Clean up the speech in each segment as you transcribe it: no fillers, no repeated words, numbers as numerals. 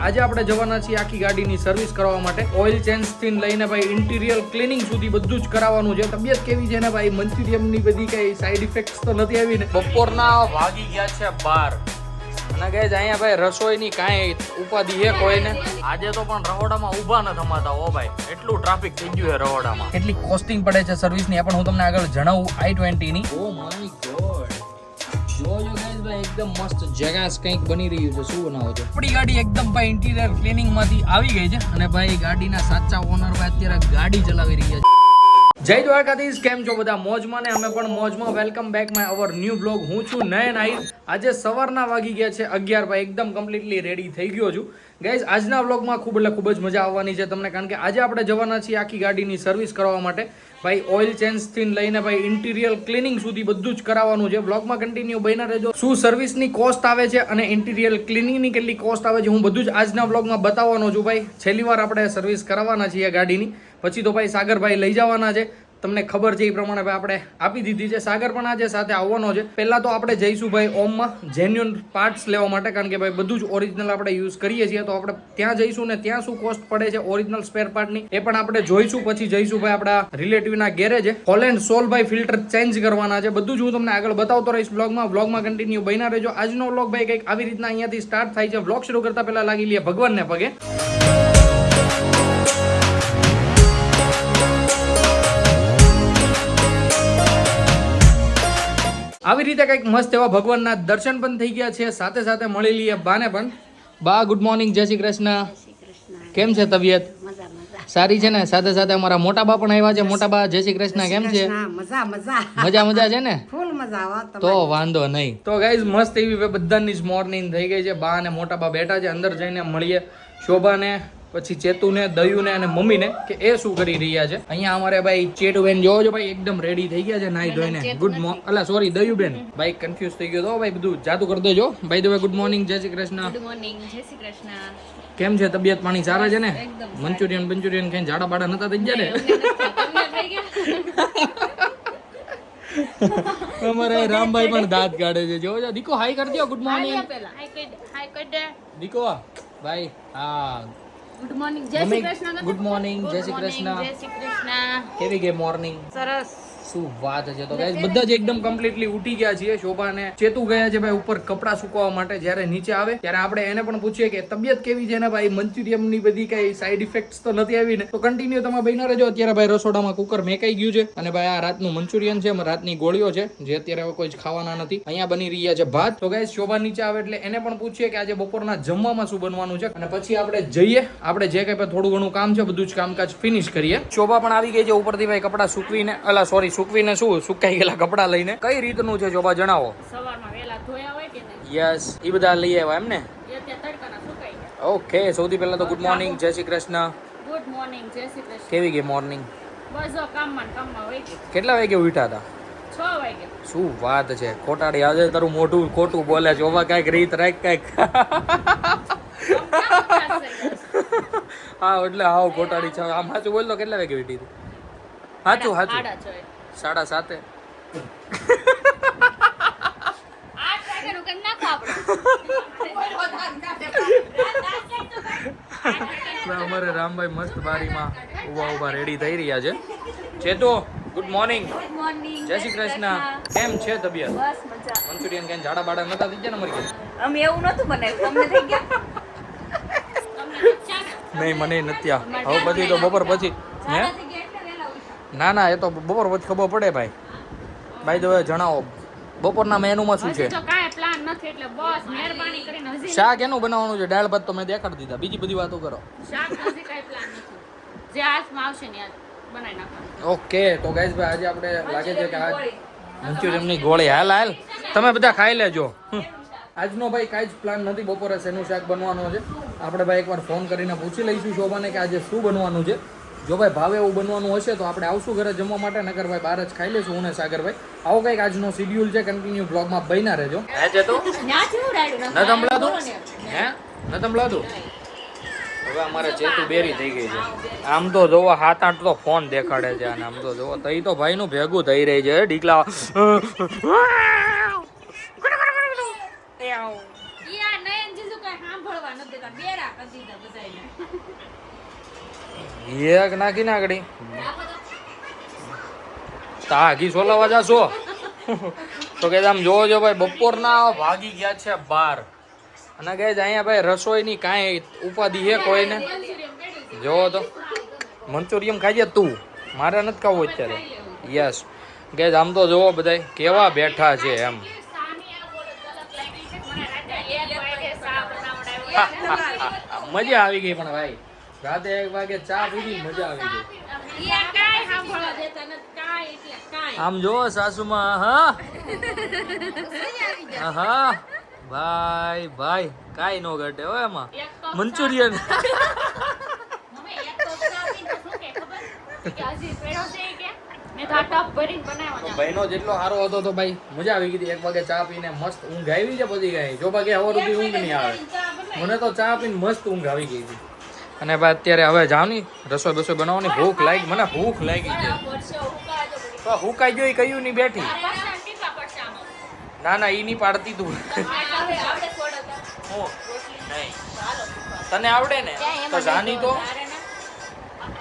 આજે આપણે જવાના છીએ આખી ગાડીની સર્વિસ કરવા માટે. ઓઇલ ચેન્જ થી લઈને ભાઈ ઇન્ટિરિયર ક્લીનિંગ સુધી બધું જ કરાવવાનું છે. તબિયત કેવી છે ને ભાઈ? મંચુરિયમની બધી કઈ સાઈડ ઇફેક્ટ્સ તો નથી આવી ને? બપોરના વાગી ગયા છે 12 અને ગાઈઝ અહીંયા ભાઈ રસોઈની કાંઈ ઉપાધિ છે કોઈને. આજે તો પણ રહોડામાં ઊભા ન થમાતા હો ભાઈ, એટલું ટ્રાફિક થઈ ગયું છે રહોડામાં. કેટલી કોસ્ટિંગ પડે છે સર્વિસની એ પણ હું તમને આગળ જણાવું. i20 ની. ઓ માય ગોડ, જોજો ગાઈઝ ભાઈ એકદમ મસ્ત જગાસ કંઈક બની રહ્યું છે. શું બનાવો છો? આપણી ગાડી એકદમ ભાઈ ઇન્ટિરિયર ક્લીનિંગ માંથી આવી ગઈ છે અને ભાઈ ગાડીના સાચા ઓનર ભાઈ અત્યારે ગાડી ચલાવી રહ્યા છે. જય દ્વારકાધીશ, કેમ છો બધા? મોજમાં ને અમે પણ મોજમાં. Welcome back my our new blog. હું છું નયન આહિર. આજે સવારના વાગી ગયા છે 11 ભાઈ, એકદમ કમ્પ્લીટલી રેડી થઈ ગયો છું. ગાઈઝ આજના વ્લોગમાં ખૂબ જ મજા આવવાની છે તમને, કારણ કે આજે આપણે જવાના છીએ આખી ગાડીની સર્વિસ કરવા માટે. ભાઈ ઓઇલ ચેન્જ થી લઈને ભાઈ ઇન્ટિરિયર ક્લીનિંગ સુધી બધું જ કરાવવાનું છે. બ્લોગમાં કન્ટિન્યુ બન્યા રહેજો. શું સર્વિસની કોસ્ટ આવે છે અને ઇન્ટિરિયર ક્લીનિંગની કેટલી કોસ્ટ આવે છે હું બધું જ આજના બ્લોગમાં બતાવવાનો છું. ભાઈ છેલ્લી વાર આપણે સર્વિસ કરાવવાના છીએ ગાડીની, પછી તો ભાઈ સાગરભાઈ લઈ જવાના છે. તમને ખબર છે એ પ્રમાણે ભાઈ આપણે આપી દીધી છે. સાગર પણ આજે સાથે આવવાનો છે. પહેલા તો આપણે જઈશું ભાઈ ઓમમાં જેન્યુઅન પાર્ટ્સ લેવા માટે, કારણ કે ભાઈ બધું જ ઓરિજિનલ આપણે યુઝ કરીએ છીએ. તો આપણે ત્યાં જઈશું ને ત્યાં શું કોસ્ટ પડે છે ઓરિજિનલ સ્પેર પાર્ટની એ પણ આપણે જોઈશું. પછી જઈશું ભાઈ આપણા રિલેટિવના ગેરેજે હોલેન્ડ સોલ ભાઈ ફિલ્ટર ચેન્જ કરવાના છે. બધું જ હું તમને આગળ બતાવતો રહીશ બ્લોગમાં કન્ટિન્યુ બન્યા રહેજો. આજનો વ્લોગ ભાઈ કંઈક આવી રીતના અહીંયાથી સ્ટાર્ટ થાય છે. વ્લોગ શરૂ કરતા પહેલા લાગી લઈએ ભગવાનને પગે. આવી રીતે કંઈક મસ્ત એવા ભગવાનના દર્શન પણ થઈ ગયા છે. સાથે સાથે મળી લઈએ બાને પણ. બા ગુડ મોર્નિંગ, જય શ્રી કૃષ્ણ. કેમ છે તબિયત? સારી છે ને? સાથે સાથે અમારા મોટા બા પણ આવ્યા છે. મોટા બા જય શ્રી કૃષ્ણ, કેમ છે? મજા છે ને? તો વાંધો નહીં. તો ગાઈઝ મસ્ત એવી બધાની જ મોર્નિંગ થઈ ગઈ છે. બા અને મોટા બા બેઠા છે. અંદર જઈને મળીએ શોભાને, પછી ચેતુને, દયુને અને મમ્મીને કે એ શું કરી રહ્યા છે. અહીંયા અમારે ભાઈ ચેતુબેન જોવો છો ભાઈ એકદમ રેડી થઈ ગયા છે નાઈ ધોઈને. ગુડ મોર્નિંગ, અલા સોરી દયુબેન, ભાઈ કન્ફ્યુઝ થઈ ગયો તો ભાઈ, બધું જાતું કરી દેજો. ભાઈ દવે ગુડ મોર્નિંગ, જય શ્રી કૃષ્ણ. ગુડ મોર્નિંગ, જય શ્રી કૃષ્ણ. કેમ છે તબિયત પાણી? સારા છે ને? મંચુરિયન કઈ જાડા બાડા નતા થઈ ગયા ને? અમારે રામભાઈ પણ દાંત કાઢે છે. જોવો છો દીકો, હાઈ કરી દો. ગુડ મોર્નિંગ દીકો ભાઈ. હા ગુડ મોર્નિંગ, જય શ્રી કૃષ્ણ. ગુડ મોર્નિંગ, જય શ્રી કૃષ્ણ. જય શ્રી કૃષ્ણ. કેવી ગઈ મોર્નિંગ? સરસ. શું વાત છે. તો ગાઈસ બધા જ એકદમ કમ્પ્લીટલી ઉઠી ગયા છીએ. શોભા ને ચેતુ ગયા છે ભાઈ ઉપર કપડા સુકવવા માટે. જ્યારે નીચે આવે ત્યારે આપણે એને પણ પૂછીએ કે તબિયત કેવી છે ને ભાઈ? મંચુરિયમ ની બધી કઈ સાઈડ ઇફેક્ટ્સ તો નથી આવી ને? તો કન્ટિન્યુ તમે બન્યા રહેજો. અત્યારે ભાઈ રસોડામાં કુકર મેકાઈ ગયું છે અને ભાઈ આ રાતનું મંચુરિયન છે, રાતની ગોળીઓ છે જે અત્યારે હવે કોઈ જ ખાવાના નથી. અહીંયા બની રહ્યા છે ભાત. તો ગાઈસ શોભા નીચે આવે એટલે એને પણ પૂછીએ કે આજે બપોરના જમવામાં શું બનવાનું છે અને પછી આપણે જઈએ. આપણે જે કઈ થોડું ઘણું કામ છે બધું જ કામકાજ ફિનિશ કરીએ. શોભા પણ આવી ગઈ છે ઉપરથી ભાઈ કપડા સૂકવીને, અલા સોરી સૂકવીને શું સુકાઈ ગયેલા કપડા લઈને. કઈ રીતનું છે શોભા જણાવો. સવારમાં વેલા ધોયા હોય કે નહીં? યસ, એ બધા લઈ આવ્યા એમ ને? એ ત્યાં તડકાના સુકાઈ ગયા. ઓકે, સૌથી પહેલા તો ગુડ મોર્નિંગ, જય શ્રી કૃષ્ણ. ગુડ મોર્નિંગ, જય શ્રી કૃષ્ણ. કેવી ગઈ મોર્નિંગ? બસ જો કામમાં હોય કે. કેટલા વાગે ઉઠ્યા હતા? 6 વાગે. શું વાત છે ખોટાડી, આજે તારું મોઢું ખોટું બોલે છે. ઓવા કઈક રીત રાખ કઈક. હા એટલે હાવ ખોટાડી છે. આમ સાચું બોલ તો કેટલા વાગે ઉઠી હતી? સાચું 7:30. અમારે રામભાઈ મસ્ત બારીમાં ઉભા રેડી થઈ રહ્યા છે. ચેતો ગુડ મોર્નિંગ, જય શ્રી કૃષ્ણ. કેમ છે તબિયત? બસ મજા. મંચુરિયન કઈ જાડા બાડા નતા થઈ ગયા ને મરી ગયા? અમે એવું નતું બનાવ્યું, તમને થઈ ગયા? નહીં મને નથી. હવે પછી તો બપોર પછી હે? ના એ તો બપોર પછી ખબર પડે ભાઈ. ભાઈ તો જણાવો બપોરના મેનુમાં શું છે? શાક એનું બનાવવાનું છે. દાળ ભાત તો મેં દેખાડી દીધા. બીજી બધી વાતો કરો. ઓકે તો ગાઈસ ભાઈ આજે આપણે લાગે છે કે આજ મંચુરિયનની ગોળી હાલ તમે બધા ખાઈ લેજો. આજનો ભાઈ કાંઈ જ પ્લાન નથી બપોરે શેનું શાક બનવાનું છે. આપણે ભાઈ એકવાર ફોન કરીને પૂછી લઈશું શોભાને કે આજે શું બનવાનું છે. જો ભાઈ ભાવે એવું બનવાનું હશે તો આપણે આવશું ઘરે જમવા માટે, નકર ભાઈ બહાર જ ખાઈ લઈશું હું ને સાગરભાઈ. આવો કંઈક આજનો શિડ્યુલ છે. કન્ટિન્યુ બ્લોગમાં બન્યા રહેજો. હે છે તું ન સંભળાતું? હે ન સંભળાતું? હવે અમારે ચેતુ બેરી થઈ ગઈ છે. આમ તો જોવો 7-8 તો ફોન દેખાડે છે અને આમ તો જોવો તઈ તો ભાઈ નું ભેગું થઈ રહી છે ઢીકલા. એક નાખીને આગળ તાગી સોલાવા જાશો તો કે આમ જોવો જો ભાઈ બપોરના વાગી ગયા છે 12 અને કે અહીંયા ભાઈ રસોઈની કાંઈ ઉપાધિ છે કોઈને જોવો તો મંચુરિયમ ખાઈ તું મારે નથી ખાવું અત્યારે યસ કે આમ તો જોવો બધા કેવા બેઠા છે એમ મજા આવી ગઈ પણ ભાઈ રાતે 1 વાગે ચા પીધી મજા આવી ગઈ આમ જો સાસુમાં હા હા ભાઈ ભાઈ કાઈ નો ઘટે હો એમાં મંચુરિયન ભાઈનો જેટલો સારો હતો તો ભાઈ મજા આવી ગઈ 1 વાગે ચા પીને મસ્ત ઊંઘ આવી છે પછી ગઈ જો ભાગે હવે રૂપી ઊંઘ નહીં આવે મને તો ચા પીને મસ્ત ઊંઘ આવી ગઈ હતી અને ભાઈ અત્યારે હવે જાવ ની રસોઈ બસોઈ બનાવવાની ભૂખ લાગી મને ભૂખ લાગી છે તો હુકાઈ જોઈ કયું ની બેઠી ના ના ઈ નહીં પાડતી તું તને આવડે ને તો જાની તો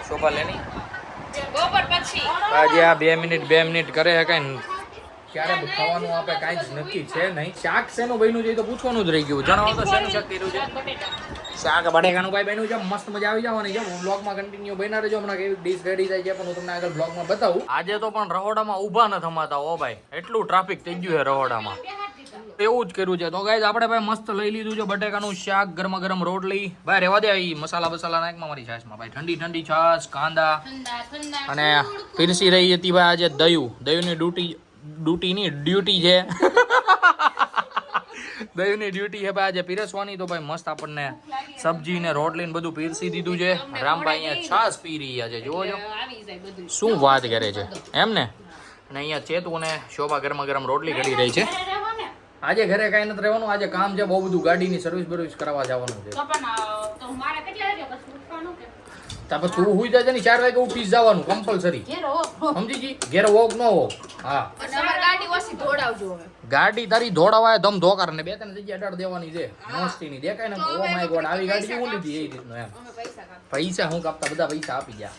શોભા લેની આજે આ 2 મિનિટ કરે છે કઈ ક્યારે ખાવાનું આપે કાંઈ જ નક્કી છે નહીં શાક શેનું બન્યું છે તો પૂછવાનું જ રહી ગયું જણાવો તો શેનું શાક કર્યું છે શાક બટેકાનું ભાઈ બન્યું છે મસ્ત મજા આવી જવાની છે બ્લોગમાં કન્ટિન્યુ બન્યા રહેજો હમણાં કેવી ડીશ રેડી થાય છે પણ હું તમને આગળ બ્લોગમાં બતાવું આજે તો પણ રહોડામાં ઊભા ન થમાતા ઓ ભાઈ એટલું ટ્રાફિક થઈ ગયું છે રહોડામાં એવું જ કર્યું છે તો ગાઈઝ આપણે ભાઈ મસ્ત લઈ લીધું છે બટેકાનું શાક ગરમા ગરમ રોટલી ભાઈ રહેવા દે ઈ મસાલા બસાલા નાખમાં મારી છાશમાં ભાઈ ઠંડી છાશ કાંદા અને પીરસી રહી હતી ભાઈ આજે દહીંની ડ્યુટી છે દહીંની ડ્યુટી છે ભાઈ આજે પીરસવાની તો ભાઈ મસ્ત આપણને સબ્જી ને રોટલી ને બધું પીરસી દીધું છે રામભાઈ અહીંયા છાશ પી રહ્યા છે જોવો શું વાત કરે છે એમ ને અને અહીંયા ચેતુ ને શોભા ગરમા ગરમ રોટલી કરી રહી છે આજે ઘરે કઈ નથી રહેવાનું આજે કામ છે બહુ બધું ગાડીની સર્વિસ બર્વિસ કરાવવા જવાનું છે પછી તું હુઈ જાય ને 4 વાગે ઉઠી જવાનું કમ્પલસરી સમજી જી ઘેર વોક ન હોક હા ગાડી તારી દોડાવાય ધમ ધોકાર ને 2-3 જગ્યા અડાડ દેવાની છે મસ્તી ની દેખાય ને ઓ માય ગોડ આવી ગાડી હું લીધી એ રીતનું એમ પૈસા હું કાપતા બધા પૈસા આપી ગયા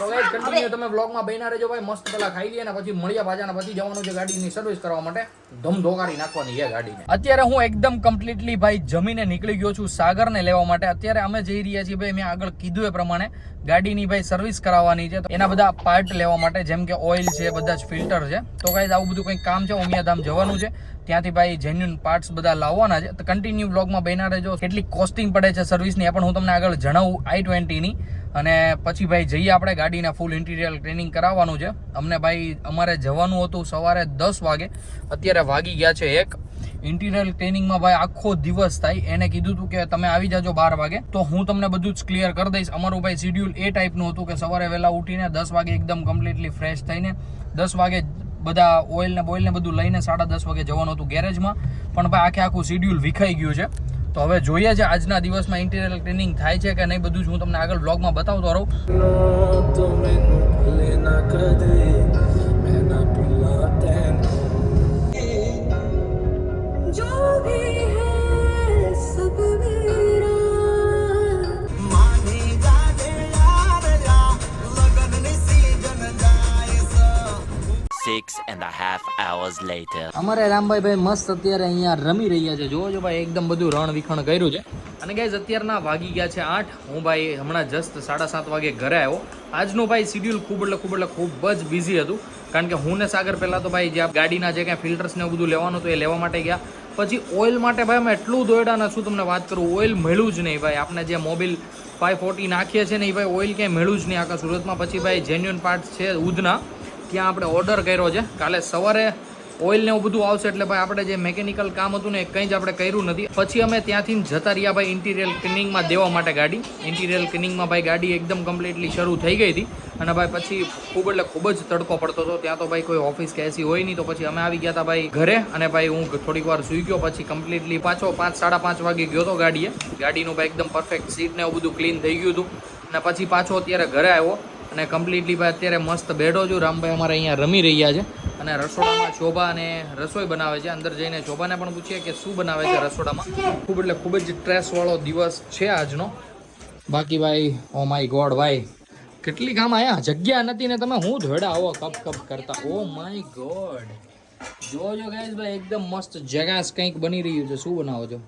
તો ગાઈસ કન્ટિન્યુ તમે વ્લોગમાં બન્યા રહેજો ભાઈ મસ્ત પેલા ખાઈ લઈએ ને પછી મળ્યા પાછા ને પછી જવાનું છે ગાડીની સર્વિસ કરવા માટે ધમ ધોકારી નાખવાની છે ગાડીને અત્યારે હું એકદમ કમ્પ્લીટલી ભાઈ જમીને નીકળી ગયો છું સાગરને લેવા માટે અત્યારે અમે જઈ રહ્યા છીએ ભાઈ મેં આગળ કીધું એ પ્રમાણે ગાડીની ભાઈ સર્વિસ કરાવવાની છે તો એના બધા પાર્ટ લેવા માટે જેમ કે ઓઇલ છે બધા જ ફિલ્ટર છે તો ગાઈસ આવું બધું કંઈક કામ છે ઉમિયાધામ જવાનું છે ત્યાંથી ભાઈ જેન્યુન પાર્ટ્સ બધા લાવવાના છે તો કન્ટિન્યુ વ્લોગમાં બન્યા રહેજો કેટલી કોસ્ટિંગ પડે છે સર્વિસની એ પણ હું તમને આગળ જણાવું i20 ની અને પછી ભાઈ જઈએ આપણે ગાડીના ફૂલ ઇન્ટિરિયર ક્લીનિંગ કરાવવાનું છે અમને ભાઈ અમારે જવાનું હતું સવારે 10 વાગે અત્યારે વાગી ગયા છે 1 ઇન્ટિરિયર ક્લીનિંગમાં ભાઈ આખો દિવસ થાય એને કીધું હતું કે તમે આવી જાજો 12 વાગે તો હું તમને બધું જ ક્લિયર કરી દઈશ અમારું ભાઈ શેડ્યુલ એ ટાઈપનું હતું કે સવારે વહેલા ઉઠીને 10 વાગે એકદમ કમ્પ્લીટલી ફ્રેશ થઈને 10 વાગે બધા ઓઇલ ને બોઇલ ને બધું લઈને 10:30 વાગે જવાનું હતું ગેરેજમાં પણ ભાઈ આખું શેડ્યુલ વિખાઈ ગયું છે તો હવે જોઈએ છે આજના દિવસમાં ઇન્ટિરિયર ક્લીનિંગ થાય છે કે નહીં બધું જ હું તમને આગળ બ્લોગમાં બતાવતો રહું અમારે રામભાઈ ભાઈ મસ્ત અત્યારે અહીંયા રમી રહ્યા છે જોવો જો ભાઈ એકદમ બધું રણ વિખણ કર્યું છે અને ગાઈઝ અત્યારના વાગી ગયા છે 8 હું ભાઈ હમણાં જસ્ટ 7:30 વાગે ઘરે આવ્યો આજનું ભાઈ શેડ્યુલ ખૂબ જ બિઝી હતું કારણ કે હું ને સાગર પહેલા તો ભાઈ જ્યાં ગાડીના જે કાંઈ ફિલ્ટર્સ ને બધું લેવાનું હતું એ લેવા માટે ગયા પછી ઓઇલ માટે ભાઈ અમે એટલું દોડ્યા ને શું તમને વાત કરું ઓઇલ મળ્યું જ નહીં ભાઈ આપણે જે મોબિલ 540 નાખીએ છીએ ને એ ભાઈ ઓઇલ ક્યાંય મળ્યું જ નહીં આખા સુરતમાં પછી ભાઈ જેન્યુન પાર્ટ્સ છે ઉધના ત્યાં આપણે ઓર્ડર કર્યો છે કાલે સવારે ઓઇલ ને એવું બધું આવશે એટલે ભાઈ આપણે જે મેકેનિકલ કામ હતું ને એ કંઈ જ આપણે કર્યું નથી પછી અમે ત્યાંથી જતા રહ્યા ભાઈ ઇન્ટિરિયર ક્લીનિંગમાં દેવા માટે ગાડી ઇન્ટિરિયર ક્લીનિંગમાં ભાઈ ગાડી એકદમ કમ્પ્લીટલી શરૂ થઈ ગઈ હતી અને ભાઈ પછી ખૂબ જ તડકો પડતો હતો ત્યાં તો ભાઈ કોઈ ઓફિસ કે એસી હોય નહીં તો પછી અમે આવી ગયા હતા ભાઈ ઘરે અને ભાઈ હું થોડીક વાર સૂઈ ગયો પછી કમ્પ્લીટલી પાછો 5-5:30 વાગે ગયો હતો ગાડીનું ભાઈ એકદમ પરફેક્ટ સીટ ને એવું બધું ક્લીન થઈ ગયું હતું અને પછી પાછો અત્યારે ઘરે આવ્યો અને કમ્પ્લીટલી ભાઈ અત્યારે મસ્ત બેઠો છું રામભાઈ અમારે અહીંયા રમી રહ્યા છે અને રસોડામાં શોભા અને રસોઈ બનાવે છે. અંદર જઈને શોભાને પણ પૂછીએ કે શું બનાવે છે રસોડામાં. ખૂબ જ સ્ટ્રેસવાળો દિવસ છે આજનો. બાકી ભાઈ ઓ માય ગોડ ભાઈ કેટલી કામ આયા, જગ્યા નથી ને તમે હું ધોડા આવો કપ કરતા. ઓ માય ગોડ જોજો ગાઈસ ભાઈ એકદમ મસ્ત જગાસ કંઈક બની રહ્યું છે. શું બનાવો છો?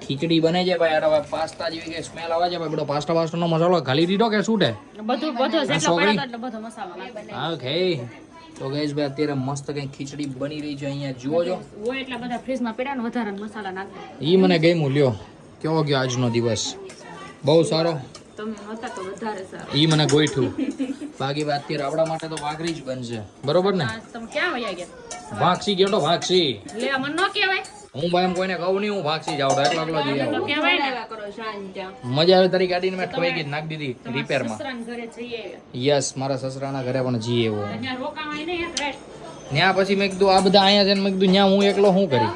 ખીચડી બને છે ભાઈ. અરે ભાઈ પાસ્તા જેવી કે સ્મેલ આવે છે ભાઈ. બધો પાસ્તાનો મસાલો ઘાલી દીધો કે શું છે? બધું જેટલો પડ્યો એટલો બધો મસાલો નાખવાનો. ઓકે તો ગાઈસ ભાઈ અત્યારે મસ્ત કંઈક ખીચડી બની રહી છે અહીંયા જુઓ છો. હોય એટલા બધા ફ્રીજમાં પડ્યા ને વધારાના મસાલા નાખો. ઈ મને ગમ્યું. લ્યો કેવો ગયો આજનો દિવસ? બહુ સારો. તમે હતા તો વધારે સારું. ઈ મને ગોઈઠું. બાકી વાત અત્યારે આપણા માટે તો ભાખરી જ બનશે બરોબર ને? તમે ક્યાં વયા ગયા? ભાગસી ગયો તો ભાગસી. લે મને ન કહેવાય. હું ભાઈ એમ કોઈને કહું નહીં, હું ભાગસી જાઉં એકલો જઈ આવું. કહેવાય ને કરો શાન ત્યાં. મજા આવે તારી ગાડીને મેં ઠોઈ ગઈ નાખી દીધી રિપેરમાં. સસરાના ઘરે જઈએ. યસ મારા સસરાના ઘરે પણ જઈએ એવો. ત્યાં રોકાવાય ને એક રાત. ત્યાં પછી મેં કીધું આ બધા અહીંયા છે ને મેં કીધું ત્યાં હું એકલો શું કરી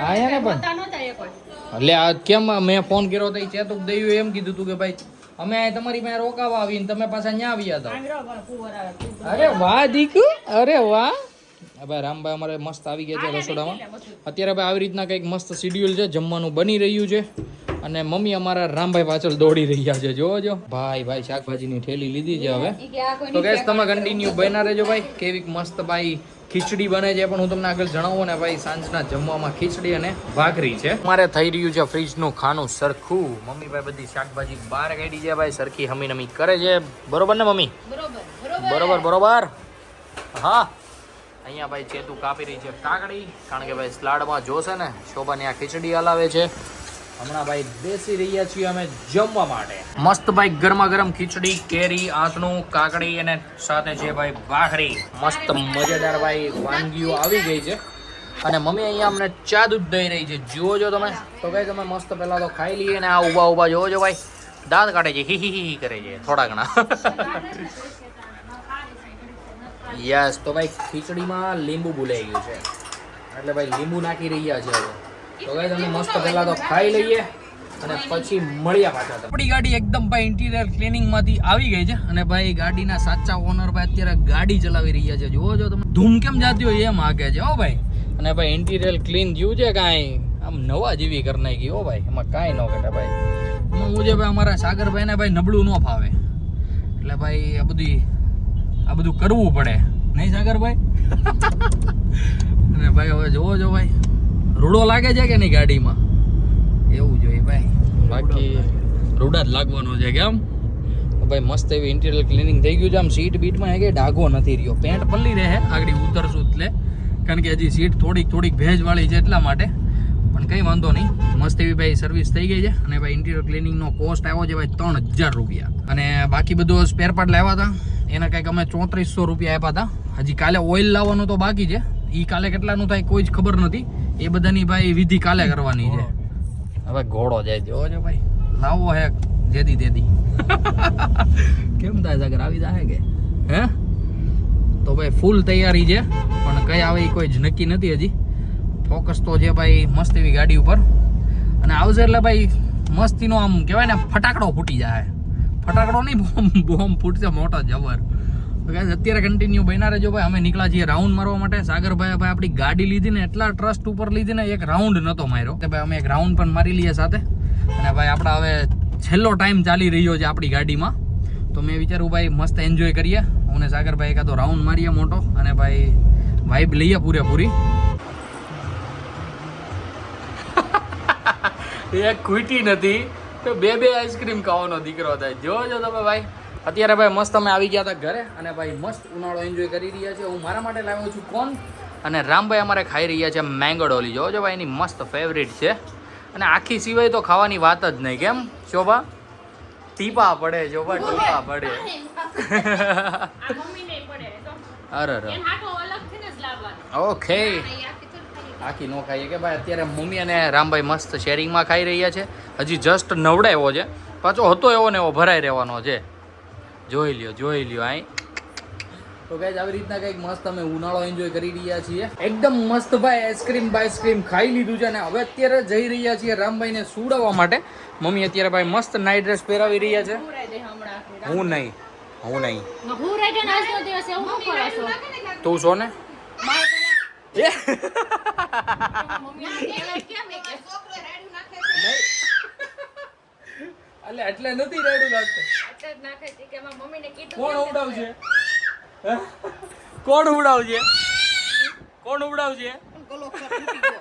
આયા ને પણ એટલે આ કેમ મેં ફોન કર્યો તો ચેતુક દયું એમ કીધું તું કે ભાઈ અમે તમારી પાસે રોકાવા આવીને તમે પાછા ત્યાં આવ્યા હતા. અરે વાહ દીકુ, અરે વાહ. ભાઈ રામભાઈ અમારે મસ્ત આવી ગયા છે રસોડામાં. અત્યારે ભાઈ આવી રીતના કંઈક મસ્ત શિડ્યુલ છે, જમવાનું બની રહ્યું છે અને મમ્મી અમારા રામભાઈ પાછળ દોડી રહ્યા છે. જોજો ભાઈ શાકભાજીની થેલી લીધી છે હવે. તો ગેસ તમે કન્ટિન્યુ બના રહેજો ભાઈ. કેવી મસ્ત ભાઈ ખીચડી બને છે પણ હું તમને આગળ જણાવું ને ભાઈ સાંજના જમવામાં ખીચડી અને ભાખરી છે. અમારે થઈ રહ્યું છે ફ્રીજનું ખાનું સરખું. મમ્મી ભાઈ બધી શાકભાજી બહાર કાઢી છે ભાઈ, સરખી હમી કરે છે બરોબર ને મમ્મી? બરોબર. હા અહીંયા ભાઈ ચેતુ કાપી રહી છે કાકડી, કારણ કે ભાઈ સ્લાડમાં જોશે ને શોભાની આ ખીચડી હલાવે છે. હમણાં ભાઈ બેસી રહ્યા છીએ અમે જમવા માટે. મસ્ત ભાઈ ગરમા ગરમ ખીચડી, કેરી, આંતણું, કાકડી અને સાથે છે ભાઈ ભાખરી. મસ્ત મજેદાર ભાઈ વાનગીઓ આવી ગઈ છે અને મમ્મી અહીંયા અમને ચા દૂધ દઈ રહી છે. જુઓ છો તમે. તો ભાઈ તમે મસ્ત પહેલા તો ખાઈ લઈએ ને આ ઊભા જોવો છો ભાઈ દાંત કાઢે છે, હી કરે છે થોડા ઘણા. યસ તો ભાઈ ખીચડીમાં લીંબુ ભૂલાઈ ગયું છે એટલે ભાઈ લીંબુ નાખી રહ્યા છે હવે. તો ભાઈ તમે મસ્ત પહેલા તો ખાઈ લઈએ અને પછી મળ્યા પાછા. આપણી ગાડી એકદમ ભાઈ ઇન્ટિરિયર ક્લીનિંગ માંથી આવી ગઈ છે અને ભાઈ ગાડીના સાચા ઓનર ભાઈ અત્યારે ગાડી ચલાવી રહ્યા છે. જુઓ છો તમે ધૂમ કેમ જાતી હોય એમ આગે છે હો ભાઈ. અને ભાઈ ઇન્ટિરિયર ક્લીન થયું છે કાંઈ આમ નવા જેવી કરી નાખી હો ભાઈ, એમાં કાંઈ ન ઘટે ભાઈ. એમાં હું જે ભાઈ અમારા સાગરભાઈ ને ભાઈ નબળું ન ફાવે એટલે ભાઈ આ બધું કરવું પડે નહીં સાગરભાઈ? અને ભાઈ હવે જોવો છો ભાઈ રૂડો લાગે છે કે નહીં ગાડીમાં? એવું જોઈએ ભાઈ, બાકી રૂડા જ લાગવાનો છે કેમ? ભાઈ મસ્ત એવી ઇન્ટિરિયર ક્લીનિંગ થઈ ગયું છે. આમ સીટ બીટમાં કે ડાઘો નથી રહ્યો. પેન્ટ પલ્લી રહે આગળ ઉતરશું એટલે, કારણ કે હજી સીટ થોડીક ભેજવાળી છે એટલા માટે. પણ કંઈ વાંધો નહીં, મસ્ત એવી ભાઈ સર્વિસ થઈ ગઈ છે. અને ભાઈ ઇન્ટિરિયર ક્લીનિંગનો કોસ્ટ આવ્યો છે ભાઈ 3000 રૂપિયા. અને બાકી બધું સ્પેર પાર્ટ લાવ્યા હતા એના કંઈક અમે 3400 રૂપિયા આપ્યા હતા. હજી કાલે ઓઇલ લાવવાનું તો બાકી છે, એ કાલે કેટલાનું થાય કોઈ જ ખબર નથી. એ બધાની ભાઈ વિધિ કાલે કરવાની છે. હવે ઘોડો જાય જોવો છો ભાઈ, લાવો હે જેદી તેદી. કેમ થાય સાગર આવી જાય કે હે? તો ભાઈ ફૂલ તૈયારી છે પણ કઈ આવે એ કોઈ જ નક્કી નથી હજી. ફોકસ તો છે ભાઈ મસ્ત એવી ગાડી ઉપર અને આવશે એટલે ભાઈ મસ્તીનો આમ કહેવાય ને ફટાકડો ફૂટી જાય. ફટાકડો નહીં બોમ્બ ફૂટશે મોટો જબર. અત્યારે કન્ટિન્યુ બન્યા રહેજો ભાઈ. અમે નીકળ્યા છીએ રાઉન્ડ મારવા માટે. સાગરભાઈ ભાઈ આપણી ગાડી લીધી ને એટલા ટ્રસ્ટ ઉપર લીધી ને એક રાઉન્ડ નતો માર્યો. ભાઈ અમે એક રાઉન્ડ પણ મારી લઈએ સાથે. અને ભાઈ આપણા હવે છેલ્લો ટાઈમ ચાલી રહ્યો છે આપણી ગાડીમાં, તો મેં વિચાર્યું ભાઈ મસ્ત એન્જોય કરીએ. હું ને સાગરભાઈ એકાદો રાઉન્ડ મારીએ મોટો અને ભાઈ વાઇબ લઈએ પૂરેપૂરી. એક ખૂટી નથી તો બે આઈસ્ક્રીમ ખાવાનો દીકરો થાય. જોજો તમે ભાઈ. અત્યારે ભાઈ મસ્ત અમે આવી ગયા હતા ઘરે અને ભાઈ મસ્ત ઉનાળો એન્જોય કરી રહ્યા છે. હું મારા માટે લાવ્યો છું કોન અને રામભાઈ અમારે ખાઈ રહ્યા છે મેંગો ડોલી. જોજો ભાઈ એની મસ્ત ફેવરિટ છે અને આખી સિવાય તો ખાવાની વાત જ નહીં. કેમ શોભા? ટીપા પડે શોભા, ટીપા પડે. અરે ઓકે આખી નો ખાઈએ કે ભાઈ. અત્યારે મમ્મી અને રામભાઈ મસ્ત શેરિંગમાં ખાઈ રહ્યા છે. હજી જસ્ટ નવડાવ્યો છે, પાછો હતો એવો ને એવો ભરાઈ રહેવાનો છે. જોઈ લ્યો આઈ. તો ગાઈઝ આવી રીતના કંઈક મસ્ત અમે ઉનાળો એન્જોય કરી રહ્યા છીએ. એકદમ મસ્ત ભાઈ આઈસ્ક્રીમ ખાઈ લીધું છે અને હવે અત્યારે જઈ રહ્યા છીએ રામભાઈને સુડાવવા માટે. મમ્મી અત્યારે ભાઈ મસ્ત નાઇટ ડ્રેસ પહેરાવી રહ્યા છે. હું નહીં હું નહીં હું રહેજો ને આજનો દિવસ એવું શું કરો છો તું છો ને મારે એ મમ્મી કેમ એ કે છોકરો રેડું નાખે છે એટલે નથી રેડું લાગતું અટક નાખે છે કે મારા મમ્મીને કીધું કોણ ઉડાવશે હે? કોણ ઉડાવશે કોણ ઉડાવશે ગલો તૂટી ગયો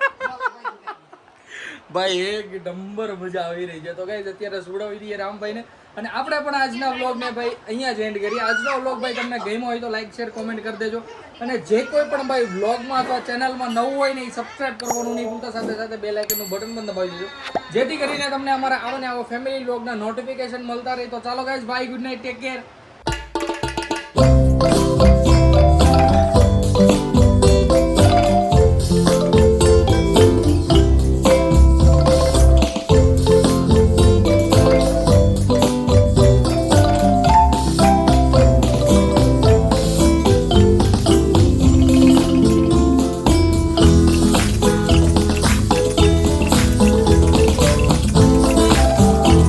ભાઈ એક નંબર મજા આવી રહી છે તો ગાઈસ અત્યારે સુડાવી દઈએ રામભાઈને અને આપણે પણ આજના વ્લોગને ભાઈ અહીંયા જ એન્ડ કરીએ આજનો વ્લોગ ભાઈ તમને ગમ્યો હોય તો લાઈક શેર કોમેન્ટ કરી દેજો અને જે કોઈ પણ ભાઈ વ્લોગમાં અથવા ચેનલમાં નવું હોય ને એ સબસ્ક્રાઇબ કરવાનું નહીં ભૂલતા સાથે સાથે બેલ આઇકનનું બટન પણ દબાવી દેજો જેથી કરીને તમને અમારા આવા ને આવા ફેમિલી વ્લોગના નોટિફિકેશન મળતા રહે તો ચાલો guys bye good night take care